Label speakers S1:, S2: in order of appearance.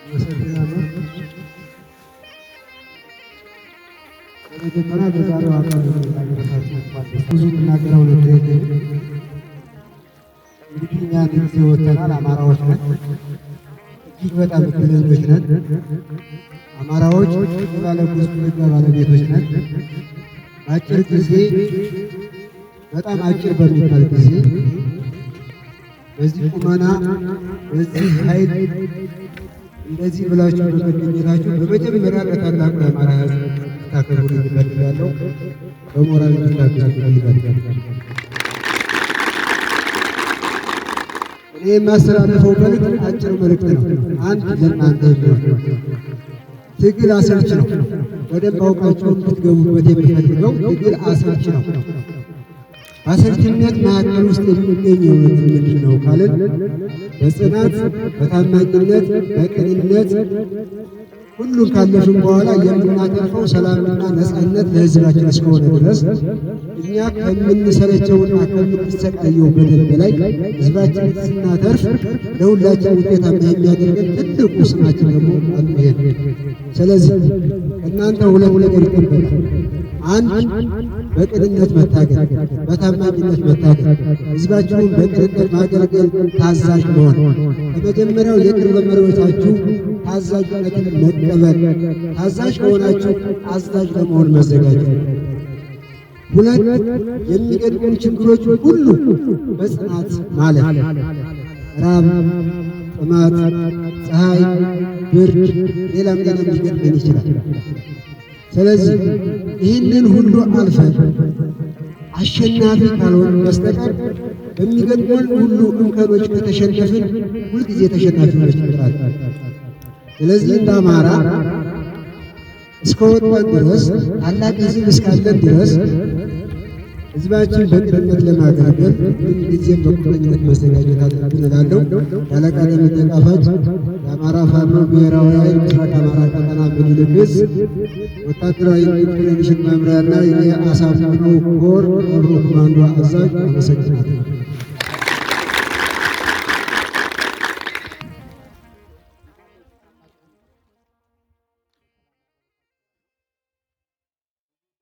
S1: አመሰግናለሁ። በመጀመሪያ በዛሬው አካል ብዙ የምናገረው ነገር የለም። እንግዲህ እኛ ጊዜ ወጥተናል። አማራዎች ነን፣ እጅግ በጣም እድለኞች ነን። አማራዎች የባለ ብዙ ባለቤቶች ነን። በአጭር ጊዜ በጣም አጭር በሚባል ጊዜ በዚህ ቁመና በዚህ ኃይል እንደዚህ ብላችሁ በመገኘታችሁ በመጀመሪያ ለታላቁ የአማራ ሕዝብ ታከብሩ እፈልጋለሁ። በሞራል እንድታግዙ እፈልጋለሁ። እኔ የማስተላልፈው መልእክት አጭር መልእክት ነው። አንድ ለእናንተ ትግል አሰልች ነው። በደንብ አውቃችሁ እንድትገቡበት የምፈልገው ትግል አሰልች ነው። በአሰልችነት መካከል ውስጥ የሚገኘው ነገር ምንድን ነው ካልን በጽናት፣ በታማኝነት፣ በቅንነት ሁሉም ካለፍን በኋላ የምናተርፈው ሰላምና ነፃነት ለሕዝባችን እስከሆነ ድረስ እኛ ከምንሰለቸውና ከምንሰቃየው በደል በላይ ሕዝባችን ስናተርፍ ለሁላችን ውጤታማ የሚያደርገን ትልቁ ስማችን ደግሞ አንዱ ይሄ ነው። ስለዚህ እናንተ ሁለት ነገር ይጠበቃል። አንድ በቅንነት መታገል፣ በታማኝነት መታገል፣ ሕዝባችሁን በቅንነት ማገልገል፣ ታዛዥ መሆን። ከመጀመሪያው የቅርብ መሪዎቻችሁ ታዛዥነትን መቀበል፣ ታዛዥ ከሆናችሁ አዛዥ ለመሆን መዘጋጀት። ሁለት የሚገጥሙን ችግሮች ሁሉ በጽናት ማለፍ፣ ራብ፣ ጥማት፣ ፀሐይ፣ ብርድ፣ ሌላም ሊገጥመን ይችላል። ስለዚህ ይህንን ሁሉ አልፈን አሸናፊ ካልሆን በስተቀር በሚገጥሙን ሁሉ እንከኖች ከተሸነፍን ሁልጊዜ ተሸናፊዎች እንሆናለን። ስለዚህ እንደ አማራ እስከወጣን ድረስ ታላቅ ሕዝብ እስካለን ድረስ ሕዝባችን በቅንነት ለማገልገል ምንጊዜም በቁርጠኝነት መዘጋጀት አለብን እላለሁ። የአለቃ ደመቀ ጣፋጭ የአማራ ፋኖ ብሔራዊ ኃይል ምስራቅ አማራ ቀጠና ምኒልክ ዕዝ ወታደራዊ ኢንፎርሜሽን መምሪያና የአሳምነው ኮር ኮማንዶ አዛዥ። አመሰግናለሁ።